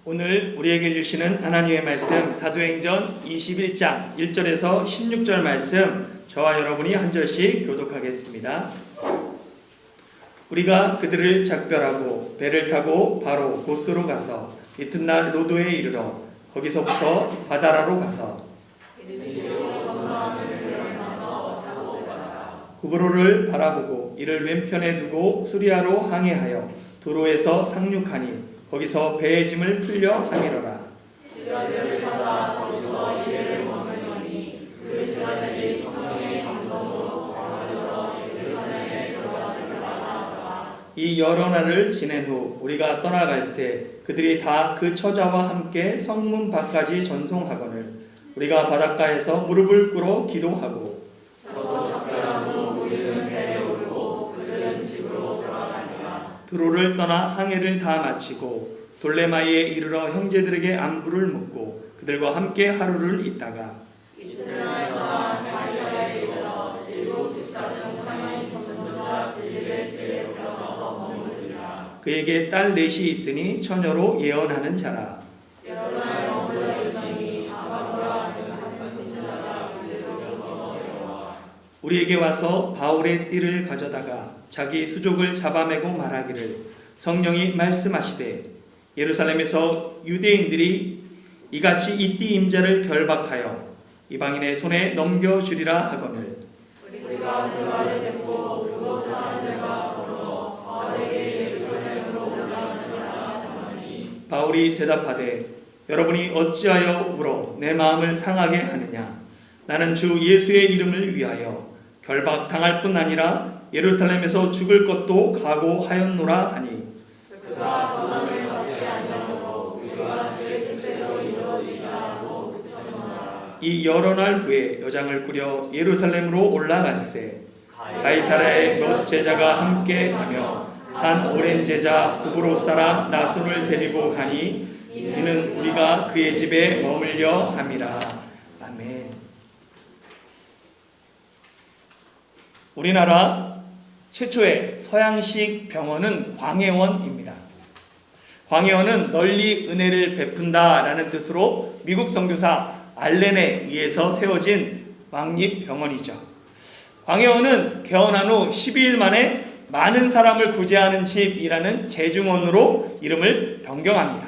오늘 우리에게 주시는 하나님의 말씀 사도행전 21장 1절에서 16절 말씀 저와 여러분이 한 절씩 교독하겠습니다. 우리가 그들을 작별하고 배를 타고 바로 고스로 가서 이튿날 로도에 이르러 거기서부터 바다라로 가서 구브로를 바라보고 이를 왼편에 두고 수리아로 항해하여 두로에서 상륙하니 거기서 배의 짐을 풀려 함이러라. 제자들을 찾아 거기서 이래를 머물더니 그 제자들이 성령의 감동으로 바라보러 예루살렘에 들어가다가 이 여러 날을 지낸 후 우리가 떠나갈새 그들이 다 그 처자와 함께 성문 밖까지 전송하거늘 우리가 바닷가에서 무릎을 꿇어 기도하고 두로를 떠나 항해를 다 마치고 돌레마이에 이르러 형제들에게 안부를 묻고 그들과 함께 하루를 있다가 이튿날 또한 가이사랴에 이르러 일곱 집사 중 하나인 전도자 빌립의 집에 들어가서 머무르니라. 그에게 딸 넷이 있으니 처녀로 예언하는 자라. 여러 날 머물러 있더니 아바고라 하는 한 선지자가 빌립을 건너오려와 우리에게 와서 바울의 띠를 가져다가 자기 수족을 잡아매고 말하기를 성령이 말씀하시되 예루살렘에서 유대인들이 이같이 이 띠 임자를 결박하여 이방인의 손에 넘겨주리라 하거늘 우리가 그 말을 듣고 그곳 사람들과 더불어 바울에게 예루살렘으로 올라가시라 하더니 바울이 대답하되 여러분이 어찌하여 울어 내 마음을 상하게 하느냐 나는 주 예수의 이름을 위하여 결박당할 뿐 아니라 예루살렘에서 죽을 것도 각오하였노라 하니 그가 도망을 받지 아니하므로 우리가 주의 뜻대로 이루어지자 하고 그쳤노라. 이 여러 날 후에 여장을 꾸려 예루살렘으로 올라갈새 가이사랴에 몇 제자가 함께 가며 한 오랜 제자 구브로 사람 나손을 데리고 가니 이는 우리가 그의 집에 머물려 함이라. 아멘. 우리나라 최초의 서양식 병원은 광해원입니다. 광해원은 널리 은혜를 베푼다라는 뜻으로 미국 선교사 알렌에 의해서 세워진 왕립병원이죠. 광해원은 개원한 후 12일 만에 많은 사람을 구제하는 집이라는 재중원으로 이름을 변경합니다.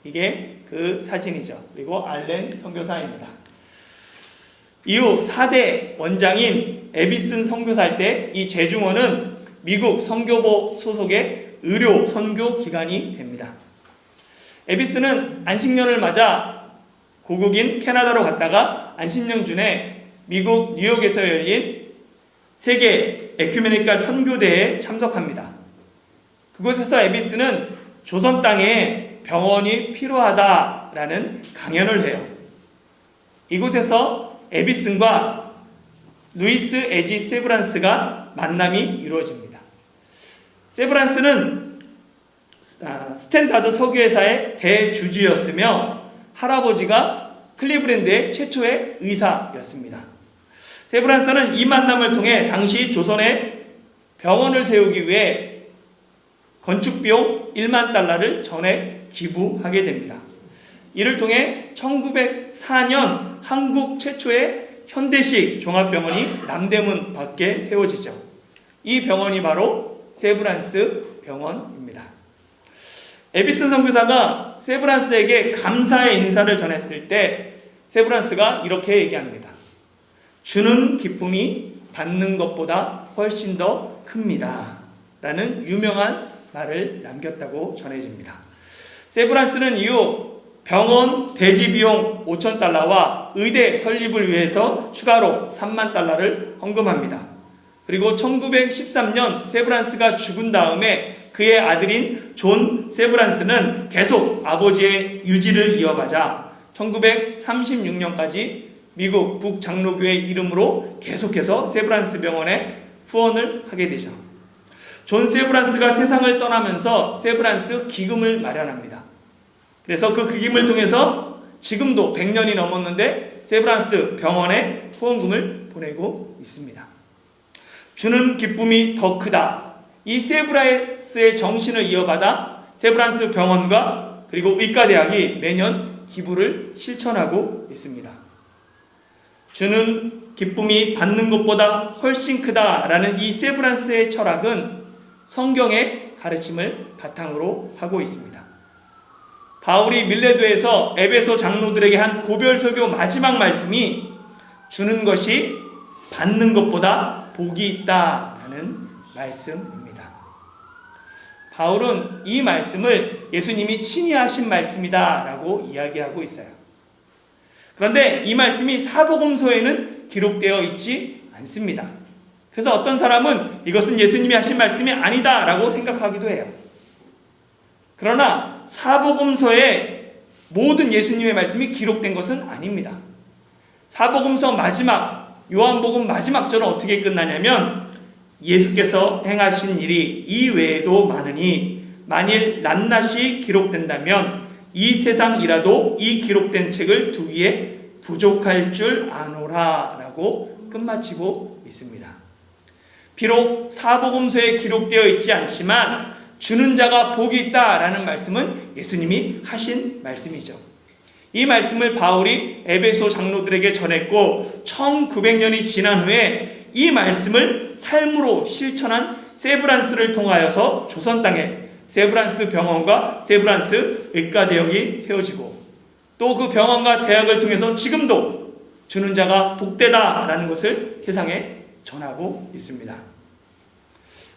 이게 그 사진이죠. 그리고 알렌 선교사입니다. 이후 4대 원장인 에비슨 선교사일 때 이 재중원은 미국 선교부 소속의 의료 선교 기관이 됩니다. 에비슨은 안식년을 맞아 고국인 캐나다로 갔다가 안식년 중에 미국 뉴욕에서 열린 세계 에큐메니칼 선교대회에 참석합니다. 그곳에서 에비슨은 조선 땅에 병원이 필요하다라는 강연을 해요. 이곳에서 에비슨과 루이스 에지 세브란스가 만남이 이루어집니다. 세브란스는 스탠다드 석유회사의 대주주였으며 할아버지가 클리브랜드의 최초의 의사였습니다. 세브란스는 이 만남을 통해 당시 조선에 병원을 세우기 위해 건축비용 1만 달러를 전액 기부하게 됩니다. 이를 통해 1904년 한국 최초의 현대식 종합병원이 남대문 밖에 세워지죠. 이 병원이 바로 세브란스 병원입니다. 에비슨 선교사가 세브란스에게 감사의 인사를 전했을 때 세브란스가 이렇게 얘기합니다. 주는 기쁨이 받는 것보다 훨씬 더 큽니다. 라는 유명한 말을 남겼다고 전해집니다. 세브란스는 이후 병원 대지 비용 5,000달러와 의대 설립을 위해서 추가로 3만 달러를 헌금합니다. 그리고 1913년 세브란스가 죽은 다음에 그의 아들인 존 세브란스는 계속 아버지의 유지를 이어가자 1936년까지 미국 북장로교회 이름으로 계속해서 세브란스 병원에 후원을 하게 되죠. 존 세브란스가 세상을 떠나면서 세브란스 기금을 마련합니다. 그래서 그 기금을 통해서 지금도 100년이 넘었는데 세브란스 병원에 후원금을 보내고 있습니다. 주는 기쁨이 더 크다. 이 세브란스의 정신을 이어받아 세브란스 병원과 그리고 의과대학이 매년 기부를 실천하고 있습니다. 주는 기쁨이 받는 것보다 훨씬 크다라는 이 세브란스의 철학은 성경의 가르침을 바탕으로 하고 있습니다. 바울이 밀레도에서 에베소 장로들에게 한 고별설교 마지막 말씀이 주는 것이 받는 것보다 복이 있다라는 말씀입니다. 바울은 이 말씀을 예수님이 친히 하신 말씀이다라고 이야기하고 있어요. 그런데 이 말씀이 사복음서에는 기록되어 있지 않습니다. 그래서 어떤 사람은 이것은 예수님이 하신 말씀이 아니다라고 생각하기도 해요. 그러나 사복음서에 모든 예수님의 말씀이 기록된 것은 아닙니다. 사복음서 마지막, 요한복음 마지막 절은 어떻게 끝나냐면 예수께서 행하신 일이 이 외에도 많으니 만일 낱낱이 기록된다면 이 세상이라도 이 기록된 책을 두기에 부족할 줄 아노라 라고 끝마치고 있습니다. 비록 사복음서에 기록되어 있지 않지만 주는 자가 복이 있다라는 말씀은 예수님이 하신 말씀이죠. 이 말씀을 바울이 에베소 장로들에게 전했고 1900년이 지난 후에 이 말씀을 삶으로 실천한 세브란스를 통하여서 조선 땅에 세브란스 병원과 세브란스 의과대학이 세워지고 또 그 병원과 대학을 통해서 지금도 주는 자가 복되다라는 것을 세상에 전하고 있습니다.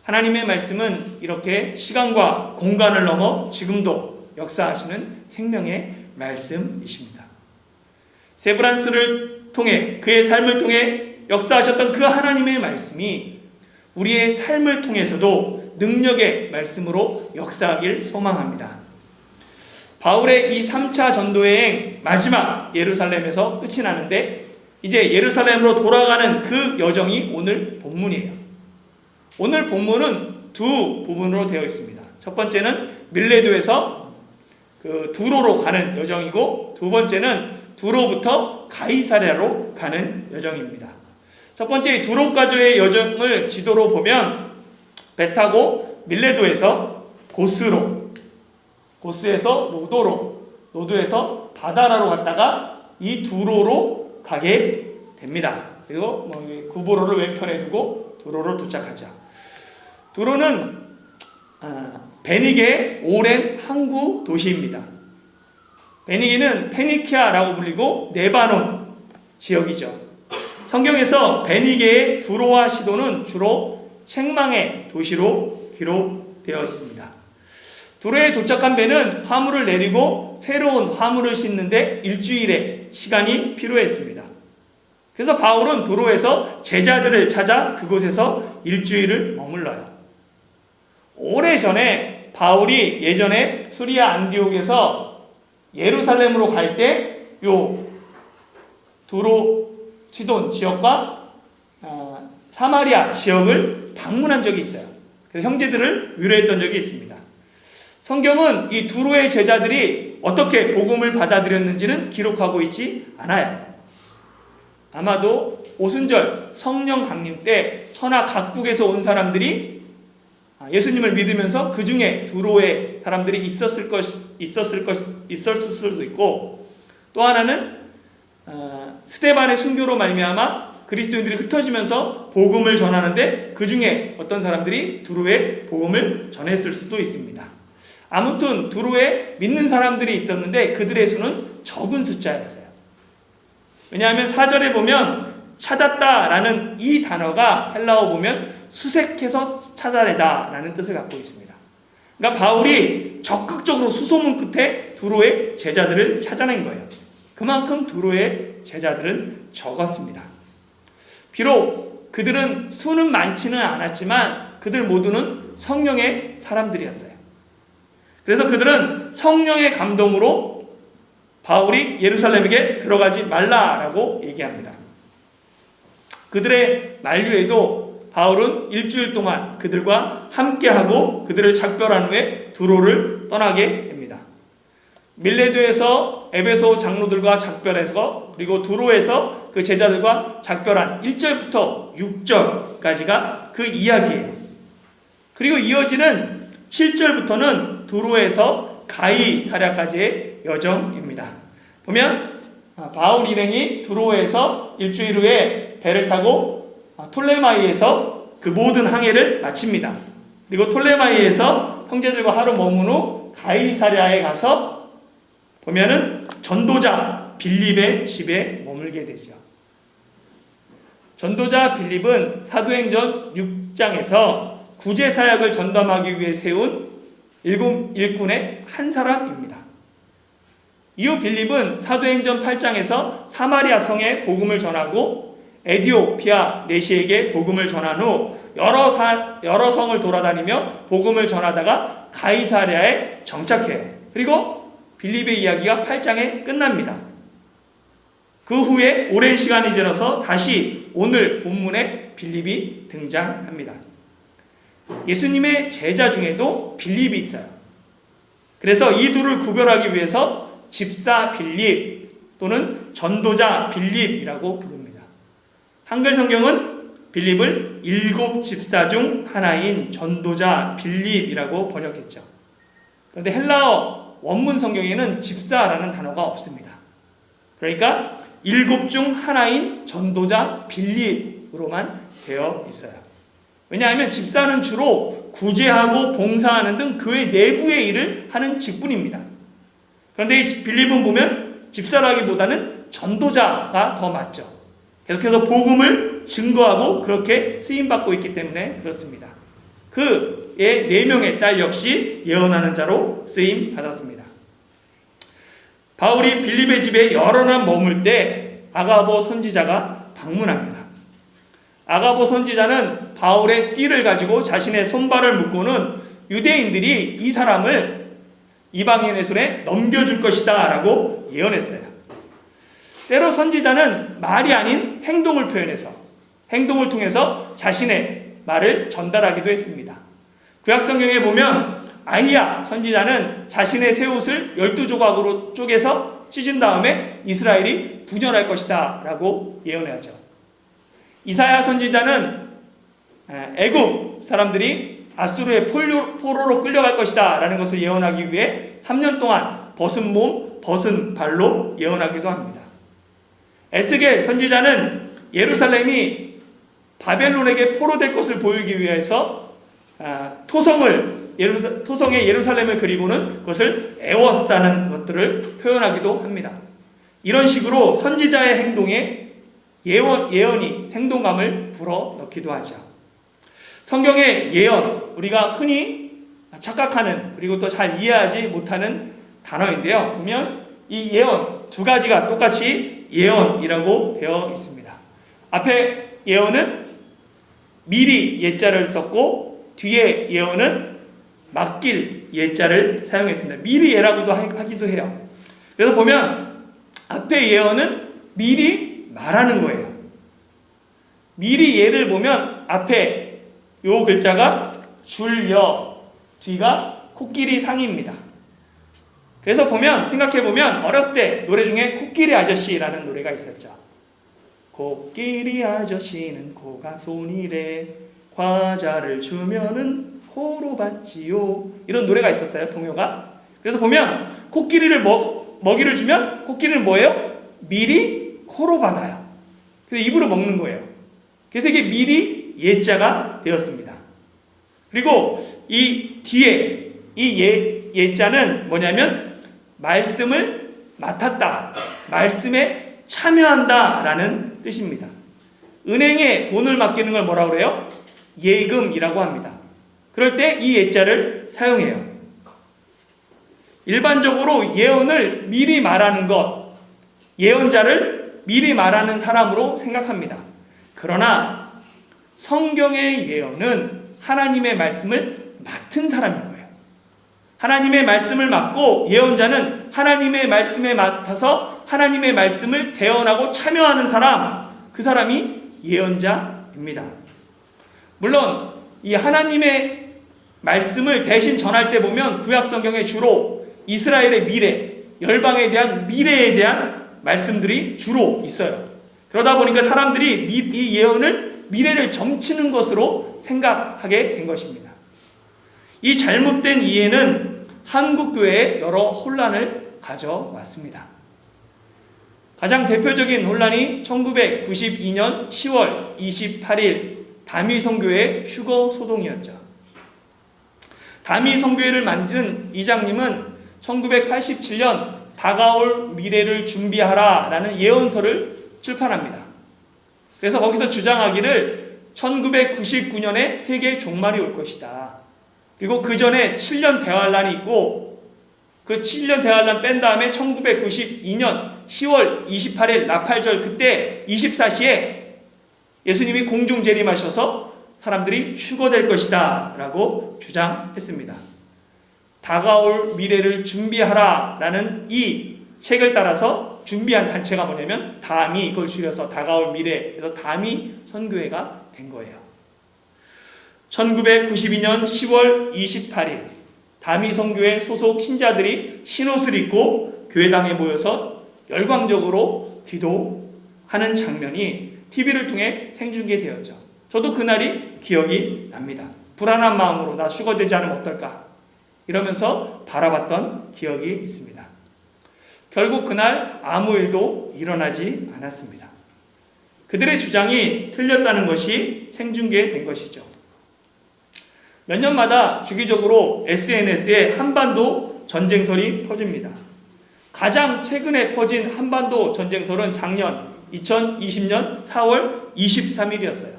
하나님의 말씀은 이렇게 시간과 공간을 넘어 지금도 역사하시는 생명의 말씀이십니다. 세브란스를 통해 그의 삶을 통해 역사하셨던 그 하나님의 말씀이 우리의 삶을 통해서도 능력의 말씀으로 역사하길 소망합니다. 바울의 이 3차 전도여행 마지막 예루살렘에서 끝이 나는데 이제 예루살렘으로 돌아가는 그 여정이 오늘 본문이에요. 오늘 본문은 두 부분으로 되어 있습니다. 첫 번째는 밀레도에서 그 두로로 가는 여정이고 두 번째는 두로부터 가이사랴로 가는 여정입니다. 첫 번째 두로까지의 여정을 지도로 보면 배 타고 밀레도에서 고스로, 고스에서 노도로, 노도에서 바다라로 갔다가 이 두로로 가게 됩니다. 그리고 구보로를 왼편에 두고 두로로 도착하죠. 두로는 베니게의 오랜 항구 도시입니다. 베니게는 페니키아라고 불리고 네바논 지역이죠. 성경에서 베니게의 두로와 시도는 주로 책망의 도시로 기록되어 있습니다. 두로에 도착한 배는 화물을 내리고 새로운 화물을 싣는데 일주일의 시간이 필요했습니다. 그래서 바울은 두로에서 제자들을 찾아 그곳에서 일주일을 머물러요. 오래전에 바울이 예전에 수리아 안디옥에서 예루살렘으로 갈 때 요 두로 시돈 지역과 사마리아 지역을 방문한 적이 있어요. 그래서 형제들을 위로했던 적이 있습니다. 성경은 이 두로의 제자들이 어떻게 복음을 받아들였는지는 기록하고 있지 않아요. 아마도 오순절 성령 강림 때 천하 각국에서 온 사람들이 예수님을 믿으면서 그 중에 두로의 사람들이 있었을 수도 있고 또 하나는 스데반의 순교로 말미암아 그리스도인들이 흩어지면서 복음을 전하는데 그 중에 어떤 사람들이 두로에 복음을 전했을 수도 있습니다. 아무튼 두로에 믿는 사람들이 있었는데 그들의 수는 적은 숫자였어요. 왜냐하면 4절에 보면 찾았다라는 이 단어가 헬라어 보면 수색해서 찾아내다 라는 뜻을 갖고 있습니다. 그러니까 바울이 적극적으로 수소문 끝에 두로의 제자들을 찾아낸 거예요. 그만큼 두로의 제자들은 적었습니다. 비록 그들은 수는 많지는 않았지만 그들 모두는 성령의 사람들이었어요. 그래서 그들은 성령의 감동으로 바울이 예루살렘에게 들어가지 말라라고 얘기합니다. 그들의 만류에도 바울은 일주일 동안 그들과 함께하고 그들을 작별한 후에 두로를 떠나게 됩니다. 밀레도에서 에베소 장로들과 작별해서 그리고 두로에서 그 제자들과 작별한 1절부터 6절까지가 그 이야기예요. 그리고 이어지는 7절부터는 두로에서 가이사랴까지의 여정입니다. 보면 바울 일행이 두로에서 일주일 후에 배를 타고 톨레마이에서 그 모든 항해를 마칩니다. 그리고 톨레마이에서 형제들과 하루 머문 후 가이사랴에 가서 보면은 전도자 빌립의 집에 머물게 되죠. 전도자 빌립은 사도행전 6장에서 구제사역을 전담하기 위해 세운 일꾼의 한 사람입니다. 이후 빌립은 사도행전 8장에서 사마리아 성에 복음을 전하고 에디오피아 내시에게 복음을 전한 후 여러 성을 돌아다니며 복음을 전하다가 가이사랴에 정착해요. 그리고 빌립의 이야기가 8장에 끝납니다. 그 후에 오랜 시간이 지나서 다시 오늘 본문에 빌립이 등장합니다. 예수님의 제자 중에도 빌립이 있어요. 그래서 이 둘을 구별하기 위해서 집사 빌립 또는 전도자 빌립이라고 부릅니다. 한글 성경은 빌립을 7 집사 중 하나인 전도자 빌립이라고 번역했죠. 그런데 헬라어 원문 성경에는 집사라는 단어가 없습니다. 그러니까 7 중 하나인 전도자 빌립으로만 되어 있어요. 왜냐하면 집사는 주로 구제하고 봉사하는 등 교회 내부의 일을 하는 직분입니다. 그런데 이 빌립은 보면 집사라기보다는 전도자가 더 맞죠. 계속해서 복음을 증거하고 그렇게 쓰임받고 있기 때문에 그렇습니다. 그의 4명의 딸 역시 예언하는 자로 쓰임받았습니다. 바울이 빌립의 집에 여러 날 머물 때 아가보 선지자가 방문합니다. 아가보 선지자는 바울의 띠를 가지고 자신의 손발을 묶고는 유대인들이 이 사람을 이방인의 손에 넘겨줄 것이다 라고 예언했어요. 때로 선지자는 말이 아닌 행동을 표현해서 행동을 통해서 자신의 말을 전달하기도 했습니다. 구약성경에 보면 아히야 선지자는 자신의 새 옷을 12조각으로 쪼개서 찢은 다음에 이스라엘이 분열할 것이다 라고 예언하죠. 이사야 선지자는 애굽 사람들이 아수르의 포로로 끌려갈 것이다 라는 것을 예언하기 위해 3년 동안 벗은 몸, 벗은 발로 예언하기도 합니다. 에스겔 선지자는 예루살렘이 바벨론에게 포로될 것을 보이기 위해서 토성의 예루살렘을 그리고는 그것을 애워쌌다는 것들을 표현하기도 합니다. 이런 식으로 선지자의 행동에 예언이 생동감을 불어넣기도 하죠. 성경의 예언, 우리가 흔히 착각하는 그리고 또 잘 이해하지 못하는 단어인데요. 보면 이 예언 2가지가 똑같이 예언이라고 되어 있습니다. 앞에 예언은 미리 예자를 썼고 뒤에 예언은 맡길 예자를 사용했습니다. 미리 예라고도 하기도 해요. 그래서 보면 앞에 예언은 미리 말하는 거예요. 미리 예를 보면 앞에 요 글자가 줄여, 뒤가 코끼리 상입니다. 그래서 보면 생각해보면 어렸을 때 노래 중에 코끼리 아저씨라는 노래가 있었죠. 코끼리 아저씨는 코가 손이래 과자를 주면은 코로 받지요. 이런 노래가 있었어요. 동요가. 그래서 보면 코끼리를 먹이를 주면 코끼리는 뭐예요? 미리 코로 받아요. 그래서 입으로 먹는 거예요. 그래서 이게 미리 예자가 되었습니다. 그리고 이 뒤에 이 예자는 뭐냐면 말씀을 맡았다, 말씀에 참여한다 라는 뜻입니다. 은행에 돈을 맡기는 걸 뭐라고 그래요? 예금이라고 합니다. 그럴 때 이 예자를 사용해요. 일반적으로 예언을 미리 말하는 것, 예언자를 미리 말하는 사람으로 생각합니다. 그러나 성경의 예언은 하나님의 말씀을 맡은 사람인 거예요. 하나님의 말씀을 맡고 예언자는 하나님의 말씀에 맡아서 하나님의 말씀을 대언하고 참여하는 사람, 그 사람이 예언자입니다. 물론 이 하나님의 말씀을 대신 전할 때 보면 구약 성경에 주로 이스라엘의 미래, 열방에 대한 미래에 대한 말씀들이 주로 있어요. 그러다 보니까 사람들이 이 예언을 미래를 점치는 것으로 생각하게 된 것입니다. 이 잘못된 이해는 한국교회에 여러 혼란을 가져왔습니다. 가장 대표적인 혼란이 1992년 10월 28일 다미성교회 휴거 소동이었죠. 다미성교회를 만든 이장님은 1987년 다가올 미래를 준비하라 라는 예언서를 출판합니다. 그래서 거기서 주장하기를 1999년에 세계 종말이 올 것이다. 그리고 그 전에 7년 대환란이 있고 그 7년 대환란 뺀 다음에 1992년 10월 28일 나팔절 그때 24시에 예수님이 공중 재림하셔서 사람들이 휴거될 것이다 라고 주장했습니다. 다가올 미래를 준비하라 라는 이 책을 따라서 준비한 단체가 뭐냐면 다미, 이걸 줄여서 다가올 미래, 그래서 다미 선교회가 된 거예요. 1992년 10월 28일 다미 선교회 소속 신자들이 신옷을 입고 교회당에 모여서 열광적으로 기도하는 장면이 TV를 통해 생중계되었죠. 저도 그날이 기억이 납니다. 불안한 마음으로 나 휴거되지 않으면 어떨까 이러면서 바라봤던 기억이 있습니다. 결국 그날 아무 일도 일어나지 않았습니다. 그들의 주장이 틀렸다는 것이 생중계된 것이죠. 몇 년마다 주기적으로 SNS에 한반도 전쟁설이 퍼집니다. 가장 최근에 퍼진 한반도 전쟁설은 작년 2020년 4월 23일이었어요.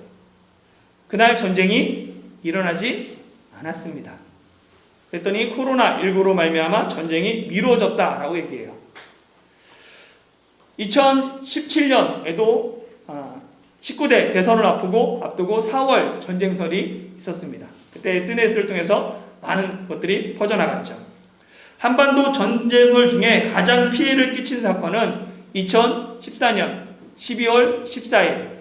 그날 전쟁이 일어나지 않았습니다. 그랬더니 코로나19로 말미암아 전쟁이 미뤄졌다라고 얘기해요. 2017년에도 19대 대선을 앞두고 4월 전쟁설이 있었습니다. 그때 SNS를 통해서 많은 것들이 퍼져나갔죠. 한반도 전쟁설 중에 가장 피해를 끼친 사건은 2014년 12월 14일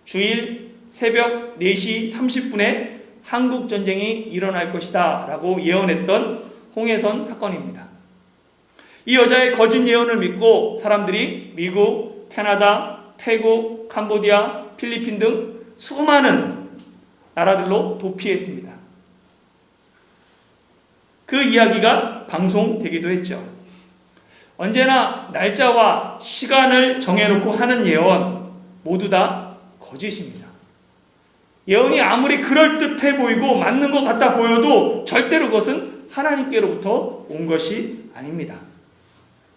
주일 새벽 4시 30분에 한국전쟁이 일어날 것이다 라고 예언했던 홍해선 사건입니다. 이 여자의 거짓 예언을 믿고 사람들이 미국, 캐나다, 태국, 캄보디아, 필리핀 등 수많은 나라들로 도피했습니다. 그 이야기가 방송되기도 했죠. 언제나 날짜와 시간을 정해놓고 하는 예언 모두 다 거짓입니다. 예언이 아무리 그럴듯해 보이고 맞는 것 같아 보여도 절대로 그것은 하나님께로부터 온 것이 아닙니다.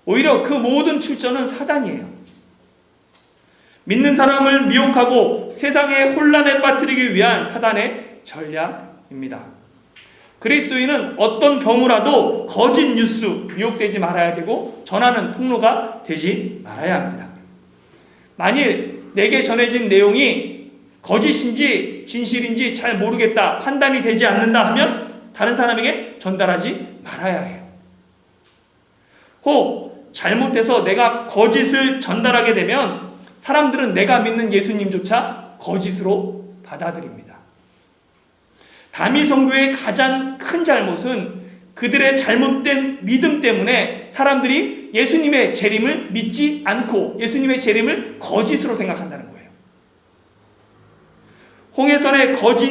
오히려 그 모든 출처는 사단이에요. 믿는 사람을 미혹하고 세상의 혼란에 빠뜨리기 위한 사단의 전략입니다. 그리스도인은 어떤 경우라도 거짓 뉴스 미혹되지 말아야 되고 전하는 통로가 되지 말아야 합니다. 만일 내게 전해진 내용이 거짓인지 진실인지 잘 모르겠다, 판단이 되지 않는다 하면 다른 사람에게 전달하지 말아야 해요. 혹 잘못해서 내가 거짓을 전달하게 되면 사람들은 내가 믿는 예수님조차 거짓으로 받아들입니다. 다미 선교의 가장 큰 잘못은 그들의 잘못된 믿음 때문에 사람들이 예수님의 재림을 믿지 않고 예수님의 재림을 거짓으로 생각한다는 거예요. 홍해선의 거짓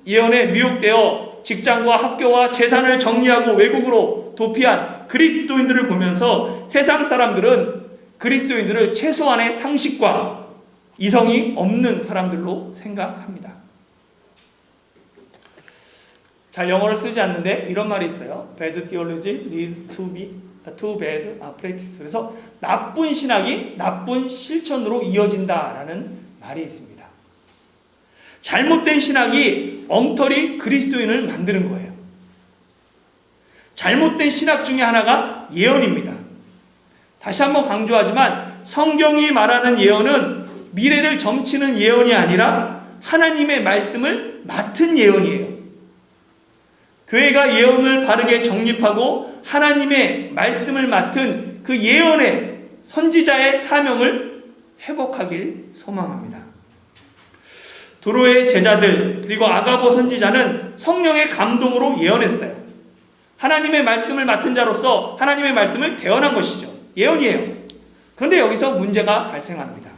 예언에 미혹되어 직장과 학교와 재산을 정리하고 외국으로 도피한 그리스도인들을 보면서 세상 사람들은 그리스도인들을 최소한의 상식과 이성이 없는 사람들로 생각합니다. 잘 영어를 쓰지 않는데 이런 말이 있어요. Bad theology leads to bad practice. 그래서 나쁜 신학이 나쁜 실천으로 이어진다라는 말이 있습니다. 잘못된 신학이 엉터리 그리스도인을 만드는 거예요. 잘못된 신학 중에 하나가 예언입니다. 다시 한번 강조하지만 성경이 말하는 예언은 미래를 점치는 예언이 아니라 하나님의 말씀을 맡은 예언이에요. 교회가 예언을 바르게 정립하고 하나님의 말씀을 맡은 그 예언의 선지자의 사명을 회복하길 소망합니다. 도로의 제자들 그리고 아가보 선지자는 성령의 감동으로 예언했어요. 하나님의 말씀을 맡은 자로서 하나님의 말씀을 대언한 것이죠. 예언이에요. 그런데 여기서 문제가 발생합니다.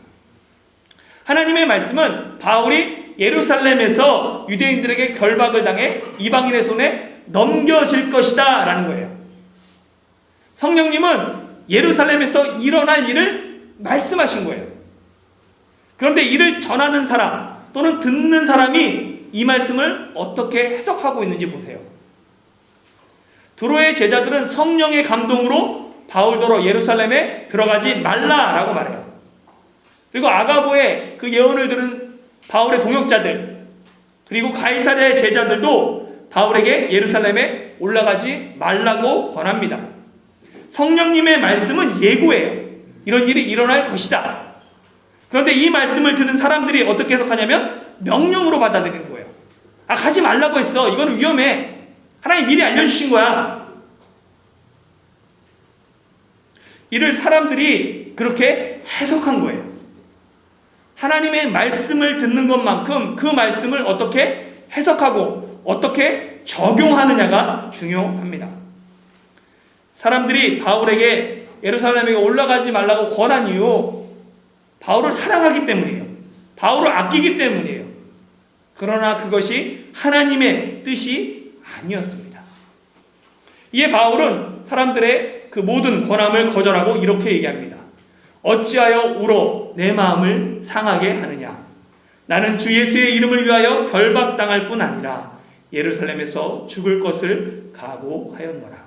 하나님의 말씀은 바울이 예루살렘에서 유대인들에게 결박을 당해 이방인의 손에 넘겨질 것이다 라는 거예요. 성령님은 예루살렘에서 일어날 일을 말씀하신 거예요. 그런데 이를 전하는 사람 또는 듣는 사람이 이 말씀을 어떻게 해석하고 있는지 보세요. 두로의 제자들은 성령의 감동으로 바울더러 예루살렘에 들어가지 말라라고 말해요. 그리고 아가보의 그 예언을 들은 바울의 동역자들, 그리고 가이사랴의 제자들도 바울에게 예루살렘에 올라가지 말라고 권합니다. 성령님의 말씀은 예고예요. 이런 일이 일어날 것이다. 그런데 이 말씀을 듣는 사람들이 어떻게 해석하냐면 명령으로 받아들이는 거예요. 아, 가지 말라고 했어. 이거는 위험해. 하나님 미리 알려주신 거야. 이를 사람들이 그렇게 해석한 거예요. 하나님의 말씀을 듣는 것만큼 그 말씀을 어떻게 해석하고 어떻게 적용하느냐가 중요합니다. 사람들이 바울에게 예루살렘에 올라가지 말라고 권한 이유, 바울을 사랑하기 때문이에요. 바울을 아끼기 때문이에요. 그러나 그것이 하나님의 뜻이 아니었습니다. 이에 바울은 사람들의 그 모든 권함을 거절하고 이렇게 얘기합니다. 어찌하여 울어 내 마음을 상하게 하느냐. 나는 주 예수의 이름을 위하여 결박당할 뿐 아니라 예루살렘에서 죽을 것을 각오하였노라.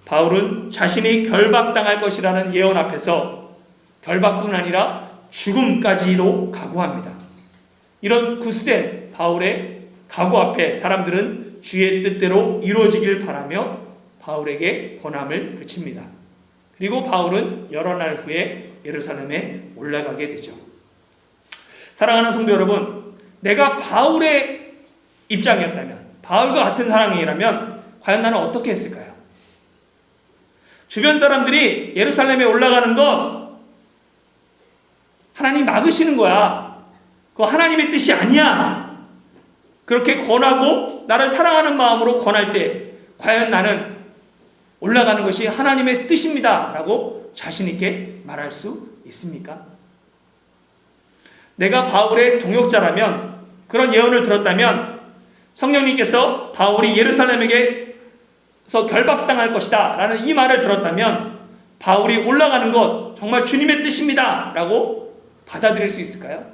바울은 자신이 결박당할 것이라는 예언 앞에서 결박뿐 아니라 죽음까지도 각오합니다. 이런 굳센 바울의 각오 앞에 사람들은 주의 뜻대로 이루어지길 바라며 바울에게 권함을 그칩니다. 그리고 바울은 여러 날 후에 예루살렘에 올라가게 되죠. 사랑하는 성도 여러분, 내가 바울의 입장이었다면, 바울과 같은 사람이라면 과연 나는 어떻게 했을까요? 주변 사람들이 예루살렘에 올라가는 것 하나님 막으시는 거야. 그거 하나님의 뜻이 아니야. 그렇게 권하고 나를 사랑하는 마음으로 권할 때 과연 나는 올라가는 것이 하나님의 뜻입니다 라고 자신 있게 말할 수 있습니까? 내가 바울의 동역자라면, 그런 예언을 들었다면 성령님께서 바울이 예루살렘에게서 결박당할 것이다 라는 이 말을 들었다면 바울이 올라가는 것 정말 주님의 뜻입니다 라고 받아들일 수 있을까요?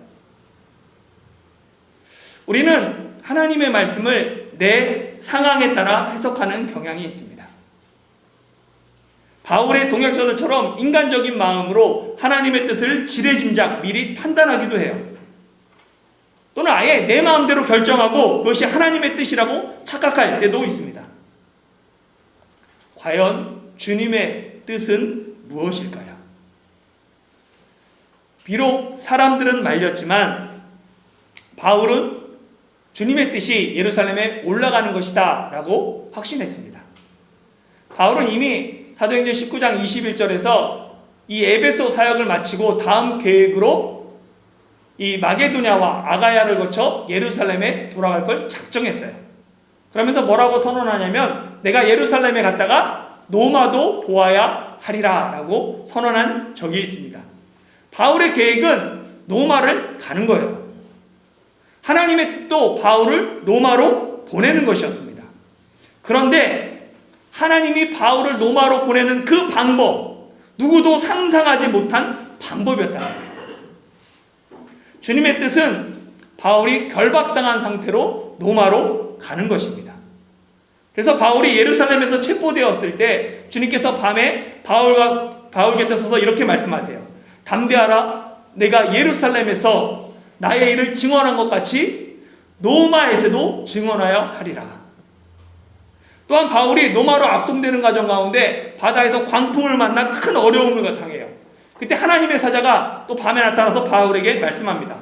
우리는 하나님의 말씀을 내 상황에 따라 해석하는 경향이 있습니다. 바울의 동역자들처럼 인간적인 마음으로 하나님의 뜻을 지레짐작 미리 판단하기도 해요. 또는 아예 내 마음대로 결정하고 그것이 하나님의 뜻이라고 착각할 때도 있습니다. 과연 주님의 뜻은 무엇일까요? 비록 사람들은 말렸지만 바울은 주님의 뜻이 예루살렘에 올라가는 것이다 라고 확신했습니다. 바울은 이미 사도행전 19장 21절에서 이 에베소 사역을 마치고 다음 계획으로 이 마게도냐와 아가야를 거쳐 예루살렘에 돌아갈 걸 작정했어요. 그러면서 뭐라고 선언하냐면 내가 예루살렘에 갔다가 노마도 보아야 하리라 라고 선언한 적이 있습니다. 바울의 계획은 노마를 가는 거예요. 하나님의 뜻도 바울을 노마로 보내는 것이었습니다. 그런데 하나님이 바울을 노마로 보내는 그 방법, 누구도 상상하지 못한 방법이었다는 거예요. 주님의 뜻은 바울이 결박당한 상태로 노마로 가는 것입니다. 그래서 바울이 예루살렘에서 체포되었을 때 주님께서 밤에 바울 곁에 서서 이렇게 말씀하세요. 담대하라. 내가 예루살렘에서 나의 일을 증언한 것 같이 노마에서도 증언하여 하리라. 또한 바울이 노마로 압송되는 과정 가운데 바다에서 광풍을 만나 큰 어려움을 당해요. 그때 하나님의 사자가 또 밤에 나타나서 바울에게 말씀합니다.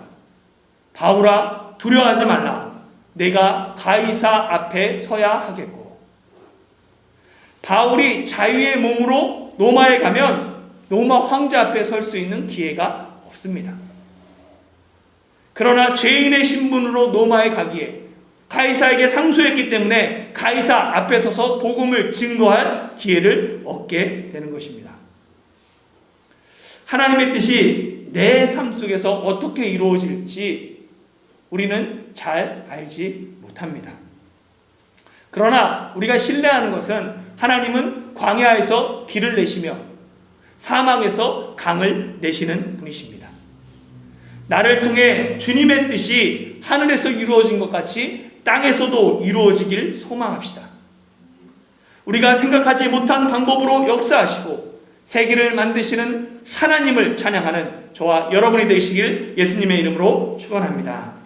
바울아, 두려워하지 말라. 내가 가이사 앞에 서야 하겠고. 바울이 자유의 몸으로 노마에 가면 노마 황제 앞에 설 수 있는 기회가 없습니다. 그러나 죄인의 신분으로 노마에 가기에 가이사에게 상소했기 때문에 가이사 앞에 서서 복음을 증거할 기회를 얻게 되는 것입니다. 하나님의 뜻이 내 삶 속에서 어떻게 이루어질지 우리는 잘 알지 못합니다. 그러나 우리가 신뢰하는 것은 하나님은 광야에서 비를 내시며 사막에서 강을 내시는 분이십니다. 나를 통해 주님의 뜻이 하늘에서 이루어진 것 같이 땅에서도 이루어지길 소망합시다. 우리가 생각하지 못한 방법으로 역사하시고 세계를 만드시는 하나님을 찬양하는 저와 여러분이 되시길 예수님의 이름으로 축원합니다.